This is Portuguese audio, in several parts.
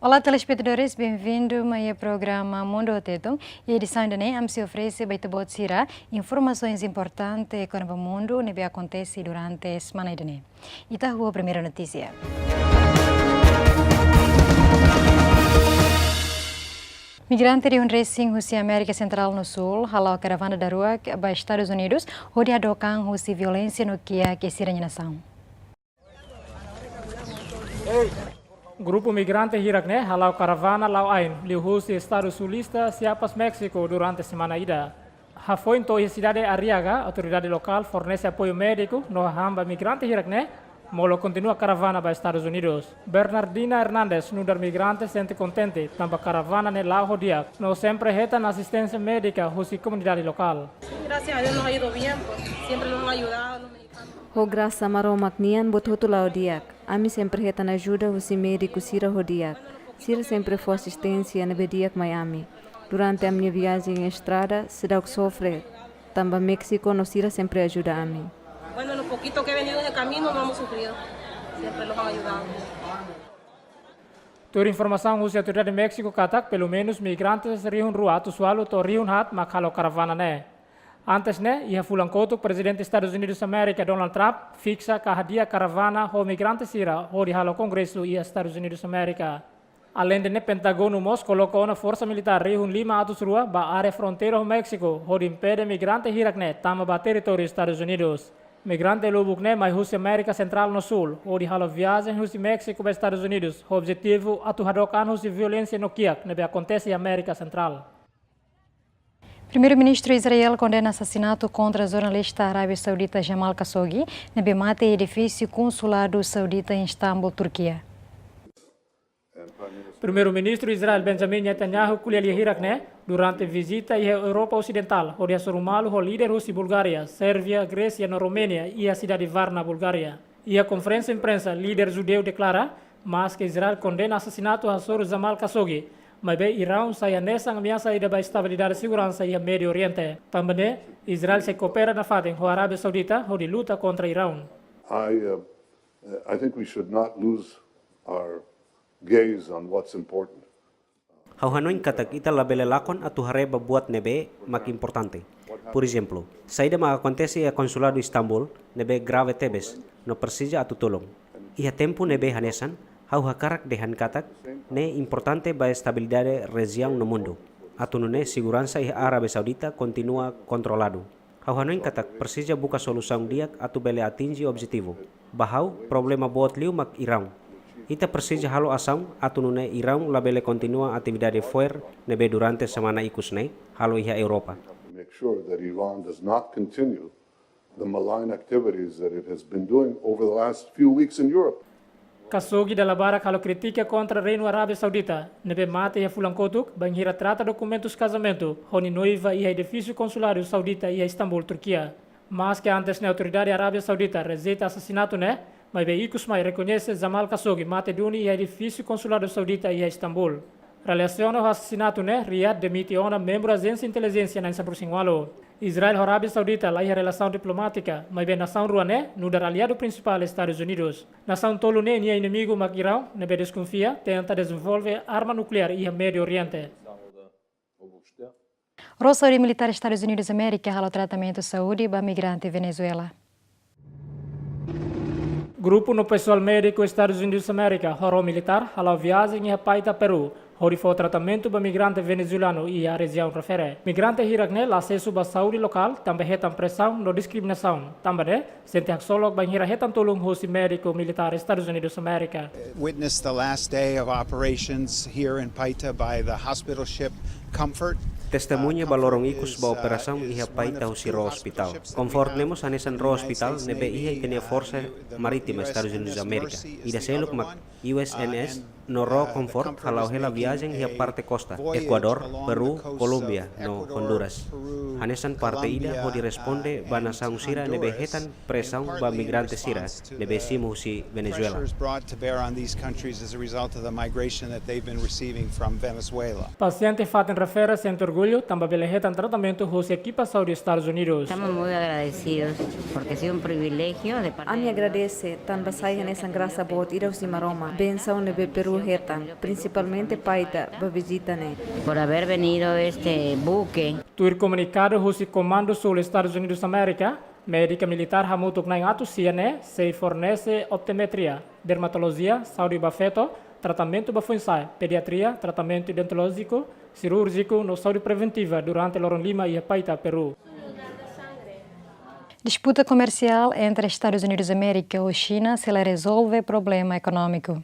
Olá, telespectadores, bem-vindo ao programa Mundo Teto. E a edição de NEM se oferece para tirar informações importantes que o mundo que acontece durante a semana de NEM. E está a primeira notícia. Migrante de racing Rússia América Central no Sul, halau caravana da rua para Estados Unidos, onde adocan Rússia violência no que se nação. Grupo migrante Hirakne halau caravana lau ain liu Rússia Estado Sulista Chiapas México durante a semana ida. Foi em toda a cidade Arriaga, autoridade local fornece apoio médico no hamba migrante Hirakne, molo continua a caravana para Estados Unidos. Bernardina Hernandes, nudar migrante, sente contente, tamba caravana ne lau hodiak. No sempre retan assistência médica Rússia comunidade local. Gracias a Dios nos ha ido bien, pues siempre nos han ayudado los mexicanos. Ho graça maro maknian bot hotula odiak. Ami sempre retan ajuda o médico sira hodiak. Sira sempre foi assistência na bediak Miami. Durante a minha viagem em estrada, se dá o que sofre. Tamba México no sira sempre ajuda a mim. Bueno, lo poquito que he venido en el camino no hemos sufrido. Siempre los han ayudado. Por informação, Rússia autoridade de México katak pelo menos migrantes rihun ruatu sualu to rihun hat makalo caravana ne. Antes ne, ia fulang kotuk presidente dos Estados Unidos da América Donald Trump fixa kahadia caravana ho migrantes sira ho di halo Congresso e Estados Unidos da América. Além de ne, Pentágono Mos colocou na força militar rihun 500 rua ba área fronteira ho México ho di impede migrante hirakne tama ba território Estados Unidos. Migrante lubuk ne mai Rússia América Central no Sul, o de halo viagem Rússia México para Estados Unidos, o objetivo atuhadokan Rússia violência no Kiak, nebe acontece em América Central. Primeiro-ministro Israel condena assassinato contra o jornalista Arábia Saudita Jamal Khashoggi, nebe mata edifício consulado saudita em Istambul, Turquia. Primeiro-ministro Israel Benjamin Netanyahu kuleli Hirakne durante visita à Europa Ocidental, onde assumiu o líder russo Bulgária, Sérvia, Grécia, na Romênia e a cidade de Varna, Bulgária. E a conferência de imprensa, líder judeu declara, mas que Israel condena o assassinato de Jamal Khashoggi, mas bem Irão sai nessa ameaça e da estabilidade e segurança e a Médio Oriente. Também Israel se coopera na fatem com a Arábia Saudita, onde luta contra Irão. I think we should not lose our gaze on what's important. Hauhanoin katak ita labele lakon atu hareba buat nebe mak importante. Por exemplo, saída ma acontece a consulado Istanbul nebe grave tebes no persija atu tolong. Ia tempo nebe hanesan hau hakarak dehan katak ne importante ba estabilidade região no mundo. Atu ne segurança e Arábia Saudita continua controlado. Hauhanoin katak persija buka solução diak atu bele atingi objetivo. Bahau problema buat liu mak Irão. Ita persija halo asam atu nune Irão labele continua atividade fuer nebe durante semana ikusne halo iha Europa. Make sure that Iran does not continue the malign activities that it has been doing over the last few weeks in Europe. Khashoggi da labara halo kritika contra Reino Arábia Saudita, nebe mate e fulang kotuk, banghira trata documentos casamento, honi noiva e edifício consulário saudita e Istambul, Turquia. Mas que antes na autoridade Arábia Saudita rejeita assassinato né? Mas veículos mais reconhece Jamal Khashoggi mate duni e edifício consulado saudita e Istambul. Relaciona o assassinato né? Riyadh demite ona membro da agência de inteligência na Sabrusingwalo. Israel e Arábia Saudita lá relação diplomática, mas bem nação rua né? No dar aliado principal Estados Unidos. Nação tolo né? Nia inimigo maquirão, nebe desconfia, tenta desenvolver arma nuclear e a Médio Oriente. Roça militar Estados Unidos América halo tratamento saúde para migrante Venezuela. Grupo no pessoal médico Estados Unidos América, horo militar, halau viagem e paita Peru, hori for tratamento para migrante venezuelano e a região refere. Migrante hirakne la acesso para saúde local, também retam pressão no discriminação. Também, sente axolog para hira retam tolong hosi médico militar Estados Unidos América. Witnessed the last day of operations here in Paita by the hospital ship Comfort. Testemunha balorong ikus ba operação iha paita husiro hospital. Confortemos anesan ro hospital nebe iha itenia força marítima Estados Unidos da América. Ida seluk mak USNS no ro comfort halau hela viagem iha parte costa. Ecuador, Peru, Colombia, no Honduras. Anesan parte ida ho diresponde ba nasaung sira nebe hetan pressão ba migrante sira nebe simu si Venezuela. Paciente fatem refere sente orgulho, também belehetan tratamento hos equipa saúde Estados Unidos. Estamos muy agradecidos porque ha sido un privilegio de parte. Ami agradece tan basai hanesan graça bot ira usi maroma. Benção nebe Peru executivo retam, principalmente Paita, ba visita ne. Por haber venido este buque, Tuir comunicado husi Comando Sul Estados Unidos da América, médica militar hamutuk na ingatu siane, se fornece optometria, dermatologia, saúde bafeto, tratamento bafunsai, pediatria, tratamento odontológico, cirúrgico, no saúde preventiva durante Loron Lima e Paita, Peru. Disputa comercial entre Estados Unidos da América e China se ela resolve problema econômico.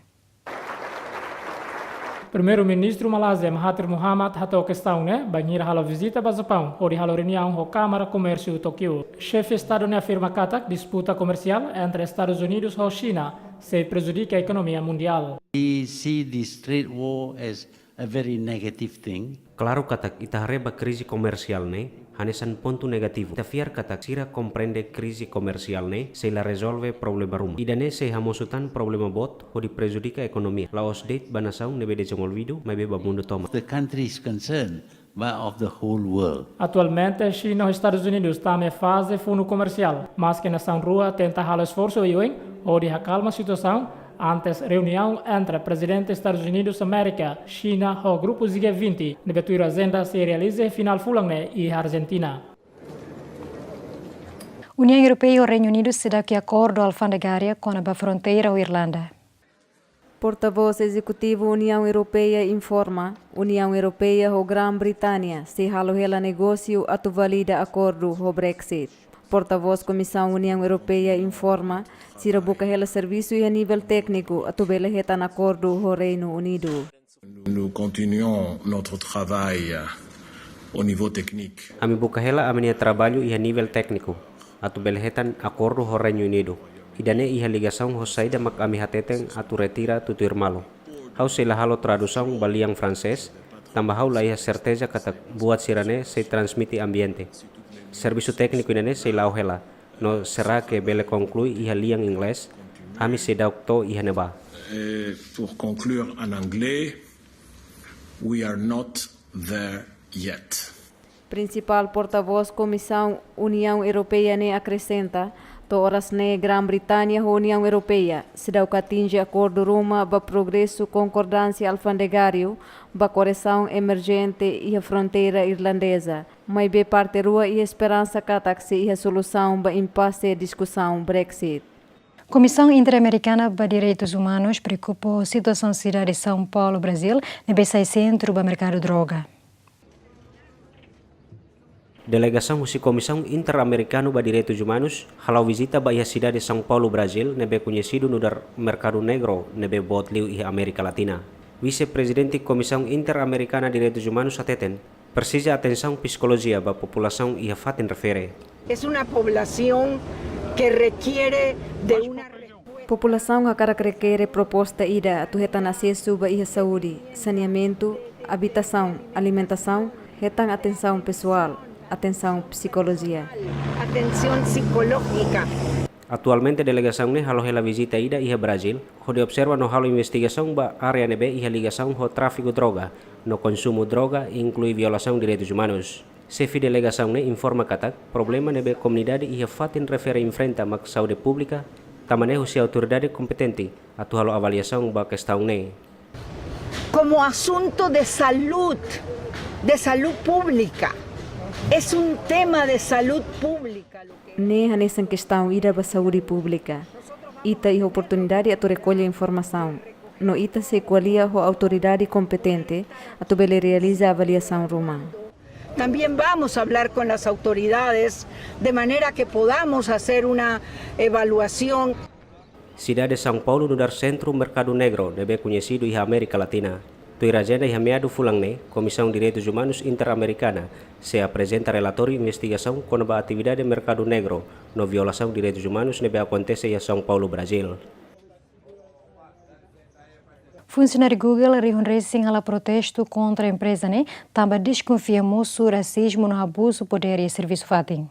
Primeiro-ministro Malásia Mahathir Mohamad hatou questão, banhir halo visita para Japão, onde halo reunião com Câmara Comércio Tóquio. Chefe Estado afirma que a disputa comercial entre Estados Unidos e China se prejudica a economia mundial. We see this trade war as a very negative thing. Claro katak itahareba crise comercial ne, hanesan ponto negativo. Tafiar katak sira comprende crise comercial ne, se la resolve problema rumah. Idane se hamosutan problema bot, ho di prejudica economia. Laos date banasaung nebe de jangolvido, mai beba mundo toma. The country is concerned, but of the whole world. Atualmente, China e Estados Unidos estão em fase fundo comercial, mas que nação rua tenta halo esforço e onde acalma a situação antes reunião entre presidente dos Estados Unidos da América, China e o grupo G20, deve ter agenda se realize final fulangne e Argentina. União Europeia e o Reino Unido se dá que acordo alfandegário com a fronteira com a Irlanda. Porta-voz executivo União Europeia informa, União Europeia e Grã-Bretanha se halo-hela negócio atu valida acordo o Brexit. Porta-voz Comissão União Europeia informa, se rebuca hela serviço e a nível técnico atu bela hetan acordo o Reino Unido. Nous continuons notre travail au niveau technique. Ami buka hela amenia trabalho e a nível técnico, atu belhetan acordo ho Reino Unido. Idane iha ligação ho saída mak ami hateteng atu retira tutur malo. Hau sila halo tradução baliang francês, tambah hau la iha certeza katak buat sirane se transmiti ambiente. Serviço técnico inane se lau hela, no será que bele conclui iha liang inglês, ami se daukto iha neba. Pour conclure en anglais, we are not there yet. Principal porta-voz Comissão União Europeia ne acrescenta, to horas ne Grã-Bretanha e União Europeia, se dá o que atinge acordo Roma ba progresso concordância alfandegário, ba correção emergente e a fronteira irlandesa, mas be parte rua e esperança kataksi e a solução ba impasse e discussão Brexit. Comissão Interamericana para Direitos Humanos preocupa a situação da cidade de São Paulo, Brasil, no BCI Centro para Mercado de Droga. Delegação husi Comissão Interamericana para Direitos Humanos halau visita ba iha cidade de São Paulo, Brasil, nebe conhecido no dar Mercado Negro, nebe botliu iha América Latina. Vice-presidente Comissão Interamericana de Direitos Humanos ateten, precisa atenção psicologia ba população iha faten refere. Es una población que requiere de una População a cara requer proposta ida atu hetan acesso ba iha saúde, saneamento, habitação, alimentação, hetan atenção pessoal, atenção psicologia. atención psicológica. Atualmente delegação ne halo hela visita ida iha Brasil, ho de observa no halo investigação ba área nebe iha ligação ho tráfico droga, no consumo droga inclui violação de direitos humanos. Chefe delegação ne informa katak, problema nebe comunidade iha fatin refere enfrenta mak saúde pública, tamaneho se autoridade competente, atu halo avaliação ba questão ne. Como asunto de salud pública. Es un tema de salud pública. Ne hanesan questão ida ba saúde pública. Ita iha oportunidade atu recolhe informação. No ita se qualia ho autoridade competente, atu bele realiza avaliação Roma. También vamos a hablar con las autoridades de manera que podamos hacer una evaluación. Cidade de São Paulo no dar Centro Mercado Negro, nebe conhecido iha América Latina. Tuir agenda iha meado fulang ne, Comissão de Direitos Humanos Interamericana, se apresenta relatório investigação com a atividade de Mercado Negro, no violação de direitos humanos nebe acontece em São Paulo, Brasil. Funcionário Google reúne-se a protesto contra a empresa, também desconfia muito racismo no abuso do poder e serviço fatim.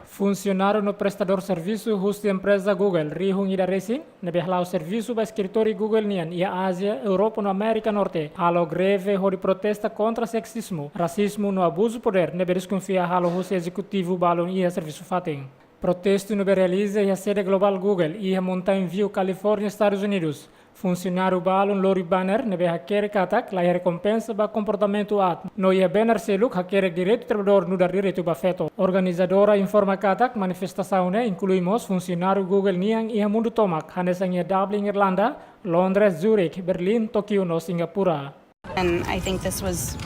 Funcionário no prestador serviço da empresa Google reúne racing nebe halo serviço para escritório Google nian e a Ásia, Europa e América Norte. Halo greve de protesta contra sexismo, racismo no abuso do poder nebe desconfia halo executivo balon e serviço fatim. Protesto no realiza a sede global Google e a Mountain View, Califórnia, Estados Unidos. Funcionário balon lori banner nebe hakere katak la recompensa ba comportamento at. No ia banner seluk hakere direito trabalhador no dar direito ba feto. Organizadora informa katak manifestação ne incluímos funcionário Google niang ia mundo tomak hanesang ia Dublin, Irlanda, Londres, Zurich, Berlin, Tokyo no Singapura. And I think this was,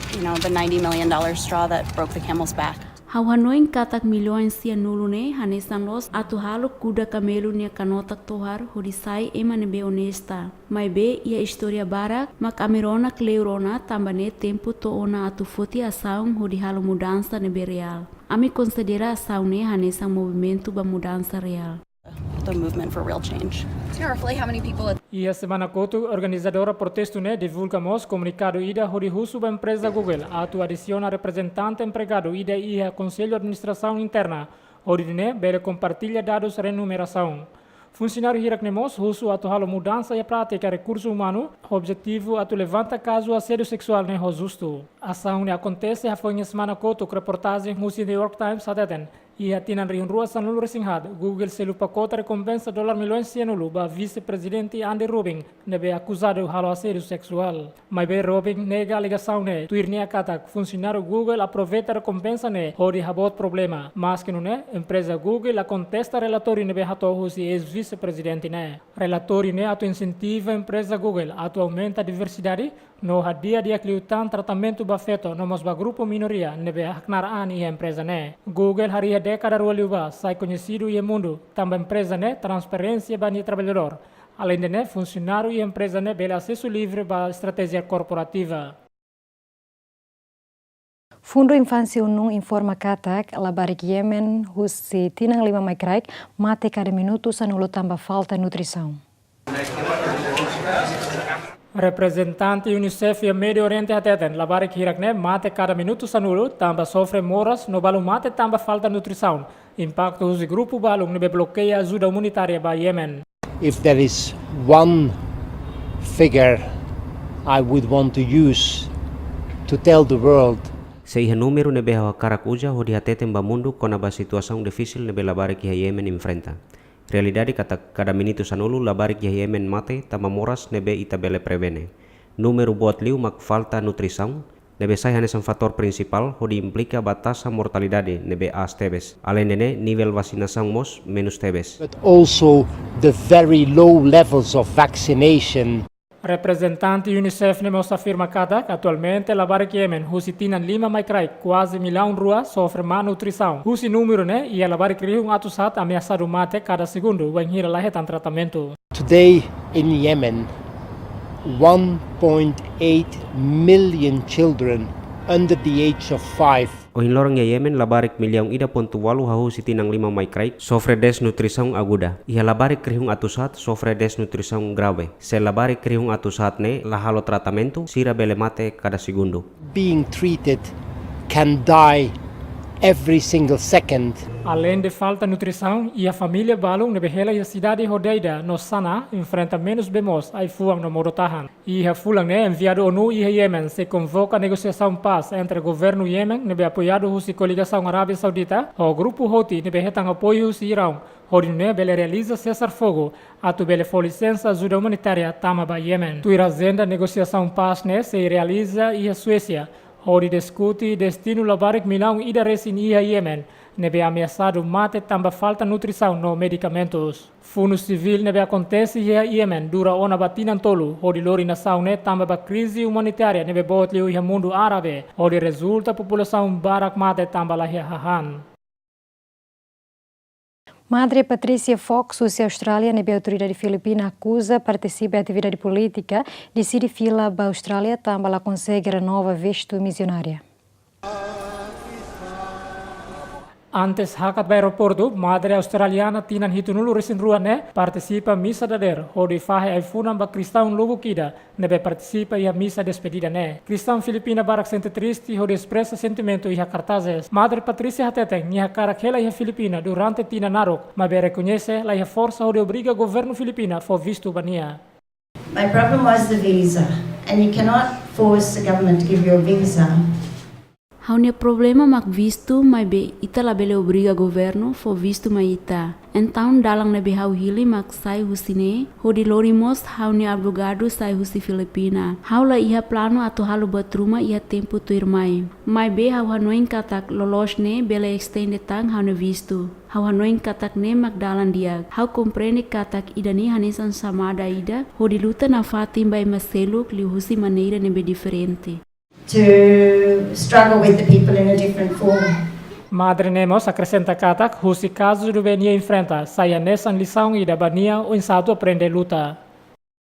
the $90 million straw that broke the camel's back. Hawanoin katak milhões sia nulo ne hanesan los atu halo kuda camelo nia kanotak tohar hodisai ema nebe honesta. Mai be ia historia barak mak amerona kleurona tambane tempo to ona atu foti asaung hodi halo mudança nebe real. Ami considera asaung ne hanesan movimento ba mudança real. The movement for real change. Roughly how many people? E a semana kotu organizadora protesto ne divulgamos comunicado ida hori husu ba empresa Google atu adiciona representante empregado ida ia conselho administração interna hori ne bele compartilha dados renumeração. Funcionário hiraknemos husu atu halo mudança e prática recurso humano objetivo atu levanta caso assédio sexual ne ho justo. Ação ne acontece a foi semana kotu reportagem husi New York Times ateten. E a tinan riun rua sanulu resinghad, Google se lupa kota recompensa $1 milhões ba vice-presidente Andy Rubin, nebe acusado halo assédio sexual. Mas be Rubin nega alegação ne, tuirnia katak, funcionário Google aproveita recompensa ne, hori habot problema. Mas que não ne, empresa Google a contesta relatório nebe hatohu si ex-vice-presidente ne. Relatório ne atu incentiva empresa Google, atu aumenta a diversidade, no hadia dia kliutan tratamento ba feto nomos ba grupo minoria nebe haknaraan e empresa ne. Google haria década rualiuba sai conhecido e mundo, também empresa ne transparência bani trabalhador. Além de ne funcionário e empresa ne bela acesso livre ba estratégia corporativa. Fundo Infância UNU informa katak labarik Yemen husi tinang 5 maikraik mate cada minuto sanulo tamba falta nutrição. Representante UNICEF e Médio Oriente ateten labarik hirakne mate cada minuto sanulo tamba sofre moras no balu mate tamba falta nutrição. Impacto usi grupo balung nebe bloqueia ajuda humanitária ba Yemen. If there is one figure I would want to use to tell the world. Sa iha número nebe hawa karakuja ho dihateten ba mundo kona ba situação difícil nebe labarik iha Yemen enfrenta. Realidade kata cada minuto sanulu labarik iha Yemen mate tama moras nebe itabele prevene. Número buat liu mak falta nutrição nebe sai hanes fator principal ho implica batasa mortalidade nebe as tebes. Além dene nível vacinação mos menos tebes. But also the very low levels of vaccination. Representante UNICEF nemos afirma katak atualmente labarik Yemen husi tinan 5 maikrai quase milhão rua sofre má nutrição. Husi número ne ia labarik rihung atusat ameaçado mate cada segundo wan hira lahetan tratamento. Today in Yemen 1.8 million children under the age of 5. O hinlorong ya Yemen labarik milhão ida ponto walu hahu si tinang 5 maikrai sofre desnutrição aguda. Iha labarik rihung atusat sofre desnutrição grave. Se labarik rihung atusat ne lahalo tratamento sira bele mate cada segundo. Being treated can die every single second. Além de falta nutrição, e a família balung nebehela e a cidade rodeida no Sana enfrenta menos bemos ai fuang no morotahan. E a fulang ne enviado ONU e a Yemen se convoca a negociação paz entre o governo Yemen nebe apoiado husi coligação Arábia Saudita o grupo Houthi nebe hetang apoio husi Irão. Hori ne bele realiza cessar fogo atu bele for licença ajuda humanitária tama ba Yemen. Tu irazenda negociação paz ne se realiza e a Suécia. Hori discute destino labarik milhão ida resin e a Yemen. Nebe ameaçado mate tamba falta nutrição no medicamentos. Fundo civil nebe acontece e a Yemen dura ona batinan tolu. Hori lori nação ne tamba ba crise humanitária nebe botliu e mundo árabe. Hori resulta população barak mate tamba lahia hahan. Madre Patrícia Fox, Suécia Austrália, nebe autoridade filipina acusa participa em atividade política, decide fila ba Austrália tamba la consegue renova visto missionária. Antes hakat ba aeroporto, madre australiana tinan hitunulu resin ruan ne participa misa dader, hodi fahe ai funan ba cristão logo kida, nebe participa e a misa despedida ne. Cristão filipina barak sente triste, hodi expressa sentimento e a cartazes. Madre Patrícia hateteng, niha karak hela e a Filipina durante tina narok, ma be reconhece la e a força hodi obriga governo Filipina for visto bania. My problem was the visa, and you cannot force the government to give you a visa. Haunia problema mak visto mai be ita labele obriga governo for visto mai ita. Então dalang nebe hau hili mak sai husine, hodi lorimos haunia advogado sai husi Filipina. Haula iha plano atau halu buat rumah iha tempo tu irmai. Mai be hau hanoin katak lolos ne bele extende tang hauna visto. Hau hanoin katak ne mak dalan dia. Hau komprene katak ida ne hanesan samada ida, hodi luta na fatim bai maseluk li husi maneira nebe diferente. To struggle with the people in a different form. Madre Nemos acrescenta katak husi caso do benia enfrenta, saia nessa lição ida bania o insato aprende luta.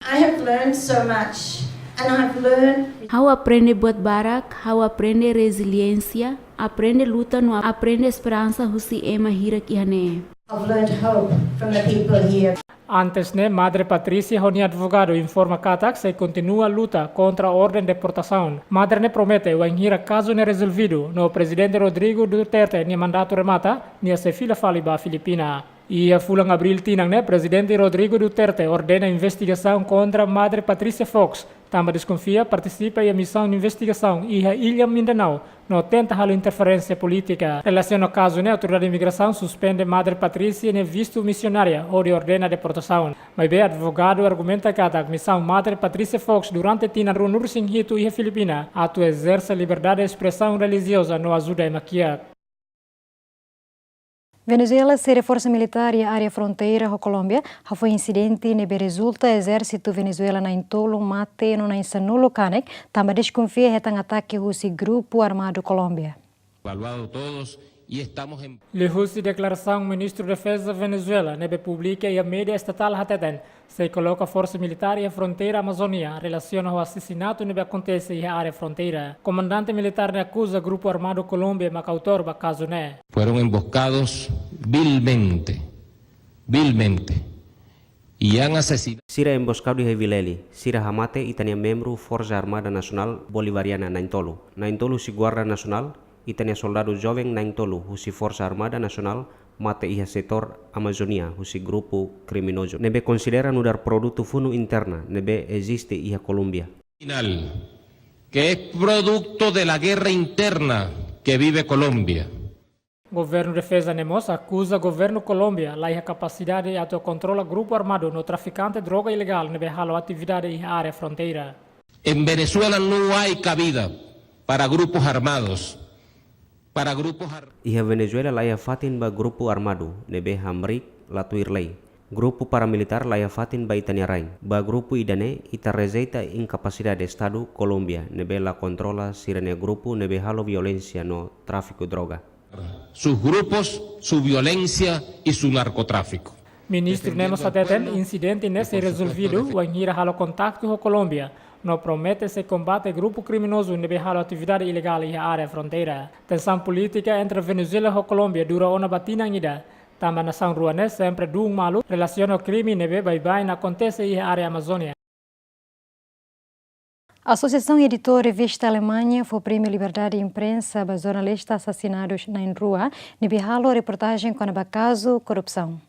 I have learned so much and I've learned. Hau aprende buat barak, hau aprende resiliência, aprende luta, no aprende esperança husi ema hirak ihane. I've learned hope from the people here. Antes ne, Madre Patrícia Roni advogado informa katak se continua a luta contra a ordem de deportação. Madre ne promete o enhira caso ne resolvido no presidente Rodrigo Duterte ne mandato remata nia se fila faliba Filipina. E a fulang abril tinang ne, presidente Rodrigo Duterte ordena investigação contra Madre Patrícia Fox. Tamba desconfia participa em missão de investigação e a Ilha Mindanao no tenta halo interferência política. Relação ao caso, a autoridade de imigração suspende Madre Patrícia ne visto missionária ou de ordena deportação. Mas bem, advogado argumenta que a missão Madre Patrícia Fox durante tina runur singhito e a Filipina atu exerce a liberdade de expressão religiosa no ajuda a maquiar. Venezuela se reforça militar e a área fronteira com Colômbia. Foi incidente nebe resulta exército Venezuela na intolo mate no na insanulo canek. Também desconfia retang ataque russo grupo armado Colômbia. Evaluado todos e estamos em. Lihusi declaração ministro da Defesa Venezuela nebe publica e a mídia estatal hateten se coloca a força militar e a fronteira Amazônia relaciona ao assassinato nebe acontece e a área fronteira. Comandante militar ne acusa grupo armado Colômbia macautor ba caso ne. Fueron emboscados vilmente e han asesinado. Sira emboscado e Vileli, Sira Hamate itania membro Força Armada Nacional Bolivariana Naintolo. Naintolo si Guarda Nacional itania soldado jovem Naintolo husi Força Armada Nacional mate iha setor Amazonia husi grupo criminoso. Nebe considera nudar produto funu interna nebe existe iha Colombia. Final, que es producto de la guerra interna que vive Colombia. Governo de Defesa Nemos acusa governo Colômbia la capacidade de autocontrola grupo armado no traficante de droga ilegal nebe halo atividade iha área fronteira. En Venezuela no hay cabida para grupos armados. Iha Venezuela laia fatin ba grupo armado nebe hamrik latuirlei. Grupo paramilitar laia fatin ba itania rain. Ba grupo idane ita rezeita incapacidade de Estado Colombia nebe la controla sirene grupo nebe halo violencia no tráfico droga. Sus grupos, su violencia y su narcotráfico. Ministro Nemos ateten incidente nesse resolvido o enhira halo contacto com Colômbia. No promete se combate grupo criminoso nebe halo atividade ilegal e a área fronteira. Tensão política entre Venezuela e Colômbia dura uma batina ida. Tamba nação ruane sempre dung malu relaciona ao crime nebe bai na acontece e a área Amazônia. A Associação Editor Revista Alemanha foi prêmio Liberdade de Imprensa para jornalistas assassinados na rua. Nebe halo reportagem com o caso corrupção.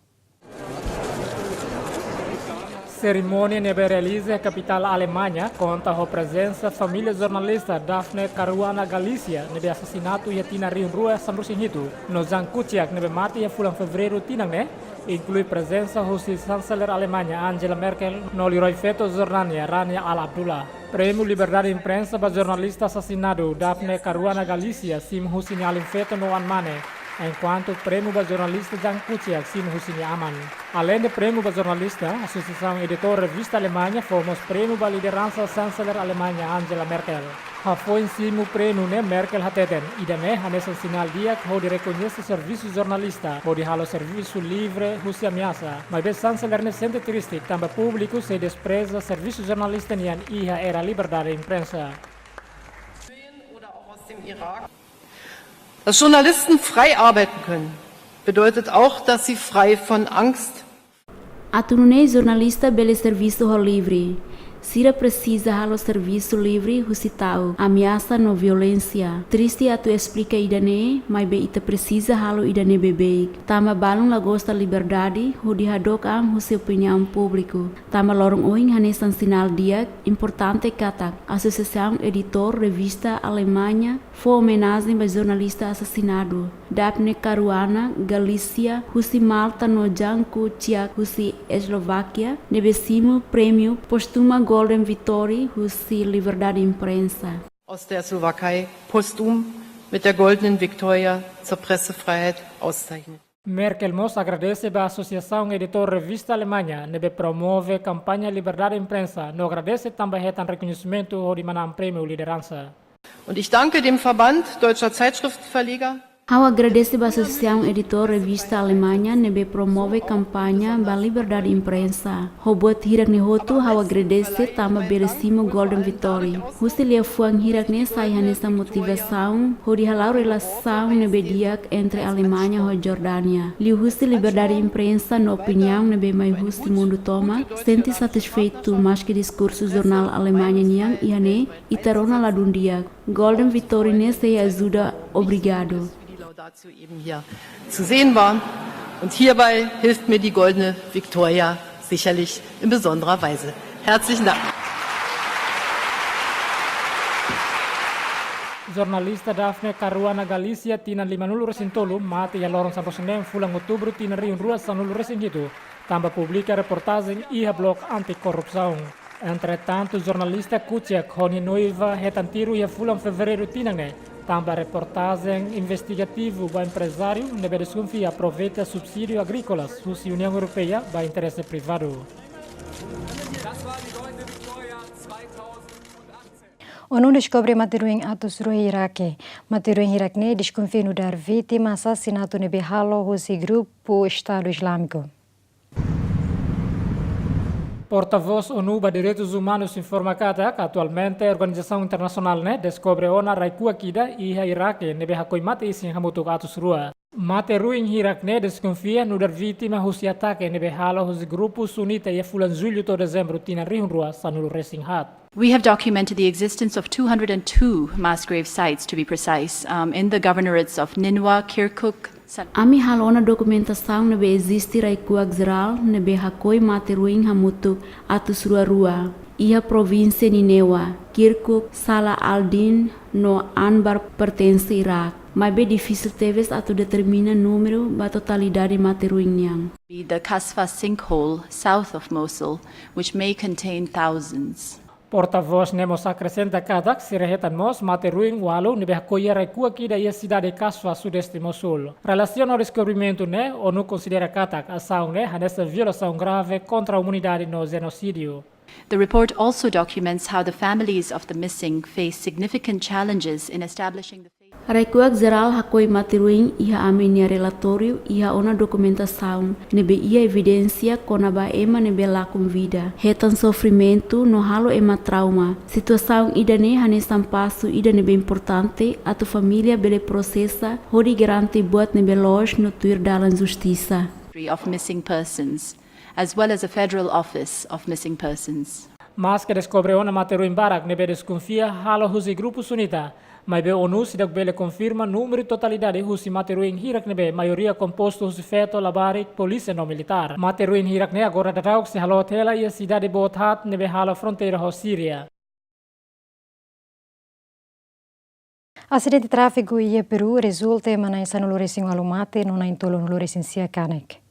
Cerimônia nebe realiza a capital Alemanha conta a presença família jornalista Daphne Caruana Galicia nebe assassinato e tina rio rua Samrusinhito. No Jan Kuciak nebe mati e fulang fevereiro tinang ne inclui presença do chanceler Alemanha Angela Merkel no Leroy Feto Jordânia Rania Al Abdullah. Prêmio Liberdade de Imprensa para jornalista assassinado Daphne Caruana Galicia Sim Hussein Alim Feto no Anmane. Enquanto prêmio para jornalista Jan Kuciak Sim Hussein Aman. Além do prêmio para jornalista, a Associação Editor Revista Alemanha fomos prêmio para liderança chanceler Alemanha Angela Merkel. Foi em cima o prêmio ne Merkel hateten. Ida ne nesse sinal dia que pode reconhecer serviço jornalista, pode halo serviço livre, husi ameaça. Mas o chanceler ne sente triste, também público se despreza serviço jornalista nian iha era liberdade de imprensa. Dass Journalisten frei arbeiten können, bedeutet auch, dass sie frei von Angst. Atunune jornalista bele serviço ho livre. Sira precisa halo serviço livre husitau, ameaça no violência. Triste atu explica idane, mas be ita precisa halo idane bebê. Tama balung lagosta liberdade, hudi hadok am husi opinião público. Tama lorong oing hanesan sinal dia, importante katak. Associação Editor Revista Alemanha, foi homenagem para jornalista assassinado. Daphne Caruana, Galícia, husi Malta no Janku Ciak, husi Eslováquia, nebesimo prêmio postuma Golden Victory, husi Liberdade Imprensa. Aus der Slowakei postum mit der Goldenen Victoria zur Pressefreiheit auszeichnet. Merkel Mos agradece a Associação Editor Revista Alemanha, nebe promove campanha Liberdade Imprensa, no agradece também retan reconhecimento de manam prêmio liderança. Und ich danke dem Verband Deutscher Zeitschriftenverleger. Hau agradece a Associação Editor Revista Alemanha nebe promove campanha ba liberdade imprensa. Hobot hirak ne hotu hau agradece tama beresimo Golden Victory. Husi lia fuang hirak ne sai hanesa motivação hodi halau relação nebe diak entre Alemanha e Jordânia. Liu husi liberdade imprensa no opinião nebe mai husi mundo toma sente satisfeito mais que discurso jornal Alemanha niang ihane itarona ladun diak. Golden Victory ne se ajuda obrigado. Dazu eben hier zu sehen war. Und hierbei hilft mir die Goldene Victoria sicherlich in besonderer Weise. Herzlichen Dank. Jornalista Daphne Caruana Galícia tina 50 resintolu mati ya lorong sampai Senin fulang outubro tina riun rua sanulu resingitu. Tambah publica reportagem e blog anti-corrupção. Entretanto, jornalista Kuciak honi noiva retantiru ya fulang fevereiro tinangne. Também reportagem investigativo para empresário nebe desconfia aproveita subsídio agrícolas da União Europeia para interesse privado. ONU descobre materuing atos rui Iraque. Materuing Iraque desconfia no dar vítima assassinato nebe halo husi grupo Estado Islâmico. Porta-voz ONU para Direitos Humanos informa que atualmente a Organização Internacional descobre ona raikua kida e a Iraque nebe hakoi mate isin hamutuk atos rua. Mate ruing Iraque desconfia no dar vítima husi ataque nebe halo husi grupo sunita e fulan julho to dezembro tina rihun rua sanulu racing hat. We have documented the existence of 202 mass grave sites, to be precise, in the governorates of Ninwa, Kirkuk, Ami halona dokumentação nebe existe raikua geral nebe hakoi materuing hamutuk atus rua-rua. Ia província Ninewa, Kirkuk, Salah al-Din, no Anbar pertence Iraque. Mas bem difícil teves atu determina número ba totalidade materuing niang. The Kasfa sinkhole south of Mosul, which may contain thousands. Porta-voz Nemos acrescenta que se rehetan mos materuing walu nebe hakoia raikua kida ia cidade Kasfa sudeste Mosul. Relação ao descobrimento ONU considera que a ação hanessa violação grave contra a humanidade no genocídio. The report also documents how the families of the missing face significant challenges in establishing the Raikua geral hakoi materuing iha aminia relatório iha ona documentação nebe ia evidência konaba ema nebe lakum vida. Retan sofrimento no halo ema trauma. Situação idane hanesam passo ida nebe importante atu família bele processa hodi garante buat nebe loj no tuir dalan justiça. Of missing persons, as well as a federal office of missing persons. Mas que descobre ona materuing barak nebe desconfia halo husi grupo sunita. Mas a ONU se bele confirma número e totalidade husi materuing hirak nebe maioria composto husi feto labarik polícia não militar. Materuing hirak ne agora darauk se halo tela e a cidade Bothat nebe halo fronteira ho Síria. Acidente de tráfego e Peru resulta em manaisan no loresinho alumate no na intolo no loresinsia canek.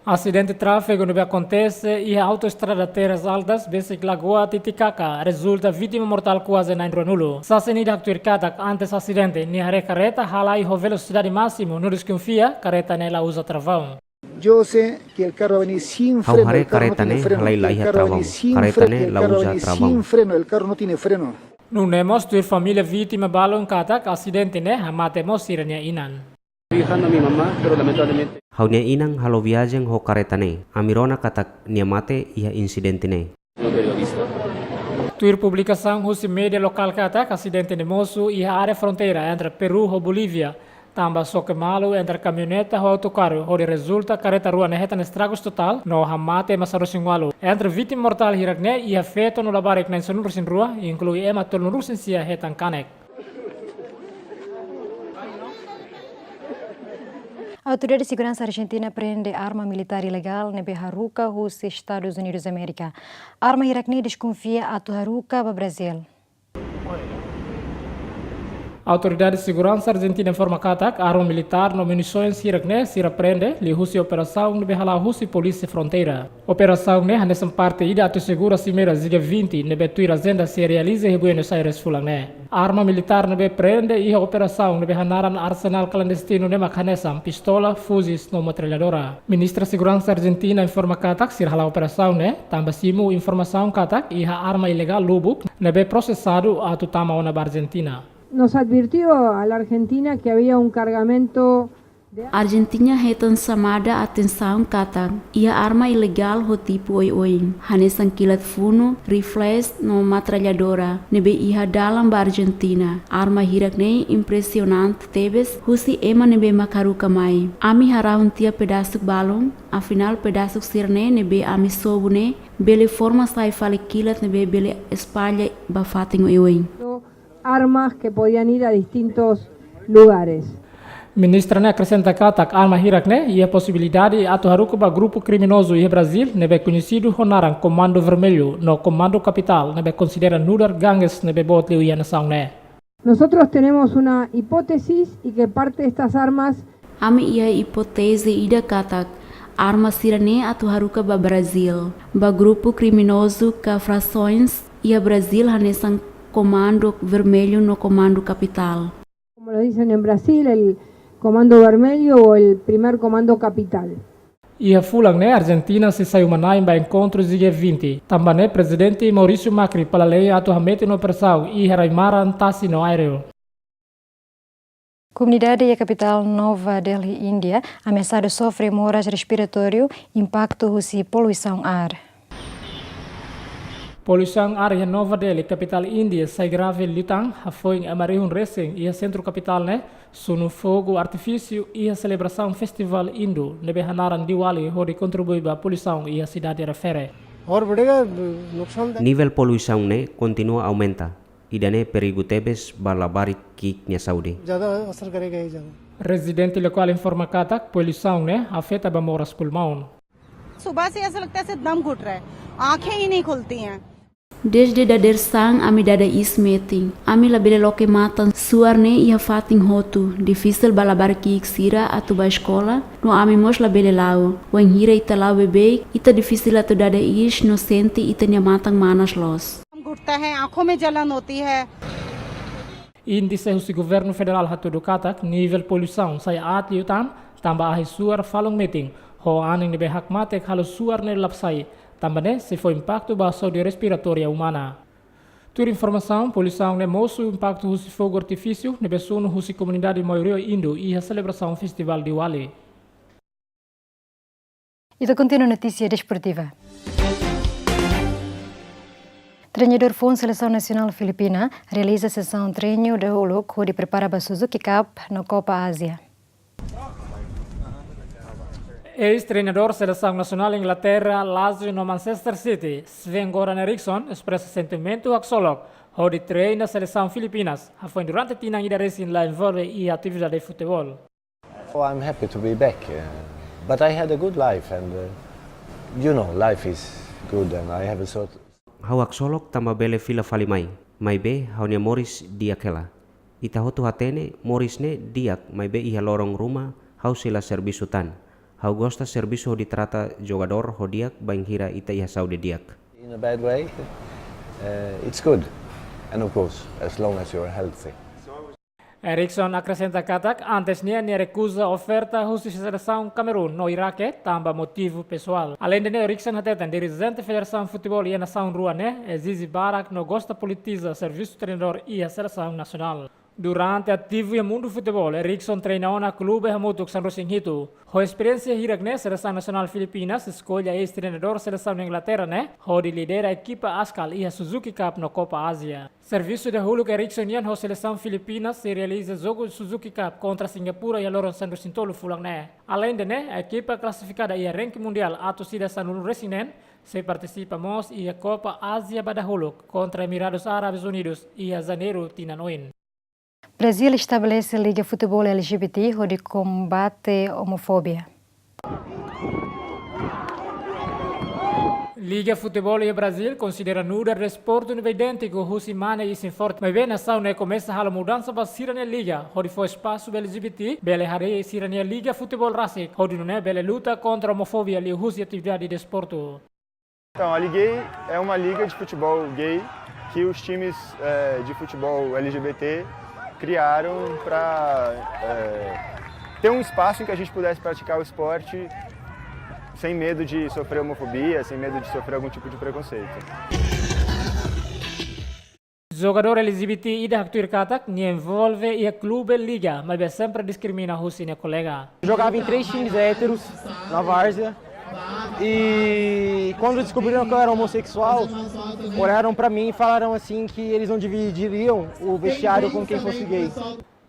Acidente de tráfego não acontece e a autoestrada Terras Altas, Basic Lagoa Titicaca, resulta vítima mortal quase na Intronulo. Sasenida actuircada antes acidente, ni a carreta hala e velocidade máximo, não desconfia, carreta nela usa travão. Yo sé que el carro va a venir sin freno, el carro no tiene freno, el carro va a venir sin freno, el carro no tiene freno. Não nemos tuir família vítima balon katak acidente hamatemos siranya inan. Haunia inang halo viajeng ho karetane. Amirona katak niamate iha insidentine. Tuir publicação husi media local katak acidente nemosu iha área fronteira entre Peru e Bolívia. Tamba soque malu entre caminhoneta e autocarro, onde resulta careta rua neheta estragos total, no hamate masarosing walu. Entre vítima mortal hirakne e afeto no labarik na insonurusin rua, inclui ema tolnurusin sia hetan kanek. A Autoridade de Segurança Argentina prende arma militar ilegal na Haruka, Rússia, Estados Unidos da América. A arma irakni desconfia a Haruka para Brasil. A Autoridade de Segurança Argentina informa katak arma militar no munições hirakne se prende li Rússia operação no behala Rússia Polícia Fronteira. Operação ne hanesam parte ida atu segura cimeira ziga 20 ne betuira zenda se realiza em Buenos Aires fulang ne. Arma militar ne be prende e a operação ne behanaran arsenal clandestino ne makhanesam pistola, fuzis no metralhadora. Ministra Segurança Argentina informa katak sir hala operação ne tamba simu informação katak e a arma ilegal lubuk ne be processado a tutama ona Argentina. Nos advirtió a la Argentina que había un cargamento de... Argentina hetan samada atenção katak ia arma ilegal ho tipo oi-oi. Hanesan kilat funo, rifles no metralhadora nebe iha dalam ba Argentina. Arma hirakne impressionante tebes husi ema nebe makaru kamai. Ami harahun tia pedasuk balong, afinal pedasuk sirne nebe ami sobune, bele forma sai fale kilat nebe bele espalha ba fating oi-oi. Armas que podían ir a distintos lugares. Ministra ne acrescenta katak arma hirakne e a possibilidade atu harukuba grupo criminoso e Brasil nebe conhecido honaran Comando Vermelho no Comando Capital nebe considera nudar gangues nebe botleu e nação ne. Nosotros tenemos una hipótesis y que parte de estas armas Ami ia hipótese ida katak arma sirane atu haruka ba Brasil ba grupo criminoso ka frações e a Brasil hanesan Comando Vermelho no Comando Capital. Como lo dicen en Brasil, el Comando Vermelho o el primer Comando Capital. E a fulang ne Argentina se saiu manai ba encontros G20. Também presidente Maurício Macri para lei atu hamete no operação e heraimara antasi no aéreo. Comunidade e a capital Nova Delhi, Índia, ameaçado sofre moras respiratório, impacto e poluição ar. Poluição ar em Nova Delhi, capital Índia, sai grave lutang, foi a Marihun Racing e a centro capital ne, sunu fogo artifício e a celebração festival Hindu, nebe hanaran Diwali, onde contribui para a poluição e a cidade refere. Nível poluição ne continua aumenta. Idane perigo tebes balabari kiknya Saudi. Residente local informa katak, poluição ne afeta ba moras pulmão. सुबह से ऐसा लगता है ऐसे दम घुट रहा है, आंखें ही नहीं खुलती हैं. Desde dader sang ami dada ismeting, ami labele loke matan suarne ia fating hotu, difícil balabar ki sira atu ba escola, no ami mos labele lao, wen hira ita lao bebe, ita difícil atu dada ish no senti ita nya matang manas los. घुटता है, आंखों में जलन होती है. Índice o governo federal hatu do katak nível poluição sai atli utam, tamba ahi suar falong meeting, ho aning nebe hakmate kalau suar ne lapsai. Também se foi impacto ba saúde respiratória humana. Tur informação, poluição ne moço impacto husi fogo artifício ne besuno husi comunidade maioria indo e a celebração festival Diwali. E da contínua notícia desportiva. Treinador FON Seleção Nacional Filipina realiza sessão treino de Huluk onde prepara para Suzuki Cup na Copa Ásia. Ex-treinador Seleção Nacional Inglaterra, Lazio no Manchester City, Sven-Goran Eriksson, expressa sentimento axolog, onde treina a Seleção Filipinas, foi durante tinang ida resin la envolve e atividade de futebol. Oh, I'm happy to be back, but I had a good life and you know, life is good and I have a sort. Hau axolog tamba bele fila falimai, mai be haunya Morris diakela. Ita hotu hatene Morris ne diak mai be iha lorong rumah hau sila servisutan. Hau gosta serviço de trata jogador hodiak banghira ita iha Saudi diak. In a bad way, it's good, and of course, as long as you're healthy. Eriksson acrescenta katak antes ne recusa oferta husi seleção Camerun no Iraque tamba motivo pessoal. Além de Eriksson hatetan dirigente Federação Futebol e nação rua ne Zizi Barak no gosta politiza serviço treinador e a seleção nacional. Durante ativo e mundo futebol, Erickson treinou na clube Hamutuk San Rosinghito. A experiência hirag na seleção nacional Filipinas, escolhe a ex-treinador seleção da Inglaterra, onde lidera a equipa Ascal e a Suzuki Cup na Copa Ásia. Serviço de Huluk Erickson yan a seleção Filipinas se realiza jogo Suzuki Cup contra Singapura e a Lawrence San Jacinto fulang Além de a equipa classificada e a ranking mundial ato sida San Resinen se participamos e a Copa Ásia Badahuluk contra Emirados Árabes Unidos e a Janeiro Tinanoin. Brasil estabelece Liga Futebol LGBT onde combate a homofobia. Liga Futebol e Brasil considera nuda desporto nível idêntico husimane e sem forte. Mas bem nação começa a mudança para a Liga, onde foi espaço LGBT, bele harei a Liga Futebol Rasik, onde não é bele luta contra a homofobia e husi atividade de desporto. Então, a Liga Gay é uma liga de futebol gay que os times de futebol LGBT criaram para ter um espaço em que a gente pudesse praticar o esporte sem medo de sofrer homofobia, sem medo de sofrer algum tipo de preconceito. Jogador LGBT ida actuir katak ni envolve e a clube liga, mas sempre discrimina o seu colega. Jogava em 3 times héteros na várzea e quando descobriram que eu era homossexual, olharam para mim e falaram assim que eles não dividiriam o vestiário com quem fosse gay.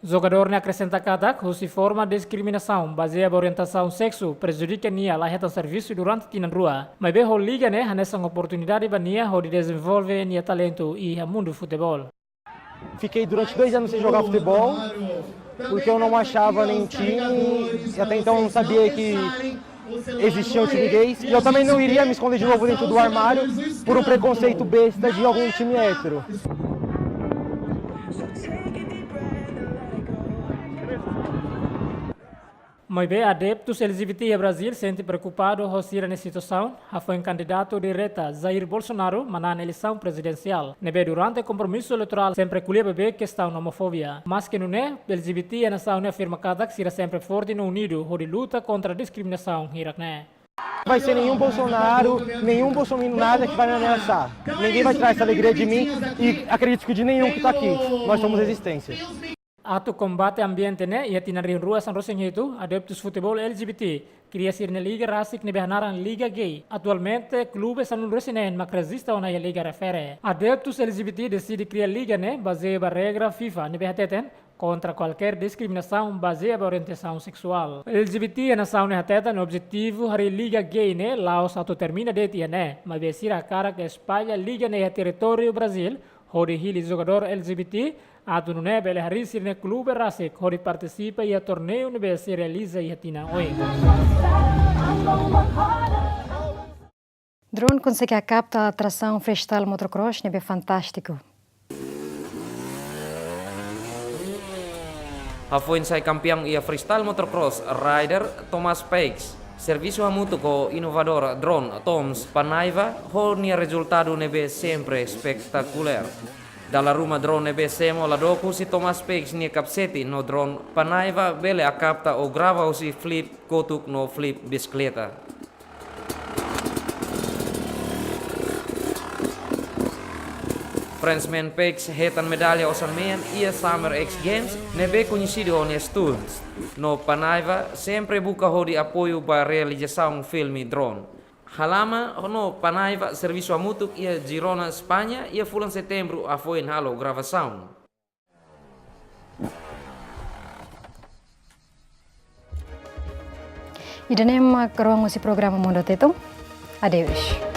Jogador acrescenta katak, se forma de discriminação baseada em orientação sexo prejudica nia laheta serviço durante tinan rua. Mas bem liga nessa oportunidade para nia onde desenvolve nia talento e a mundo futebol. Fiquei durante 2 anos sem jogar futebol porque eu não achava nem time e até então eu não sabia que existiam time gays e eu também não iria me esconder de novo dentro do armário por um preconceito besta de algum time hétero. Mas bem, adeptos LGBT Brasil sente preocupado com a situação, foi um candidato direta Jair Bolsonaro na eleição presidencial. Nebe durante o compromisso eleitoral sempre colhia bebê questão da homofobia. Mas que não é, LGBT a nação afirma que será sempre forte e unido, onde luta contra a discriminação irakné. Vai ser nenhum Bolsonaro, nenhum Bolsonaro nada que vai me ameaçar. Ninguém vai tirar essa alegria de mim e acredito que de nenhum que está aqui. Nós somos resistência. Ato combate ambiente e atinari rua San Rosinghito, adeptos futebol LGBT, cria ser na Liga Rasik ne behanaran Liga Gay. Atualmente, clube San Resinen mak resista na Liga refere. Adeptos LGBT decide criar Liga baseada na regra FIFA ne behateten contra qualquer discriminação baseada na orientação sexual. LGBT é nação ne hateten objetivo hari Liga Gay laos ato termina de tia mas besira cara que espalha Liga a território Brasil, onde hili jogador LGBT ato não é bele harisir ne clube Rasik, onde participa e a torneio ne se realiza e atina oi. Drone consegue captar a atração freestyle motocross, é fantástico. Foi sai campeão e freestyle motocross rider Thomas Paix. Serviço hamuto com inovador drone Toms Panaiva, o resultado nebe sempre espetacular. Dalla Ruma drone nebe semo la doku si Thomas Paix ni capseti no drone Panaiva bele a capta o grava o si flip kotuk no flip bicicleta. Frenchman Paix hetan medalha o Sanmean e a Summer X Games nebe conhecido on students. No Panaiva sempre busca de apoio para realização filme drone. Halama no Panaiva serviço hamutuk e a Girona Espanha e a fulan setembro a foi halo gravação. E danem karuang si programa Mundo Teto. Adeus.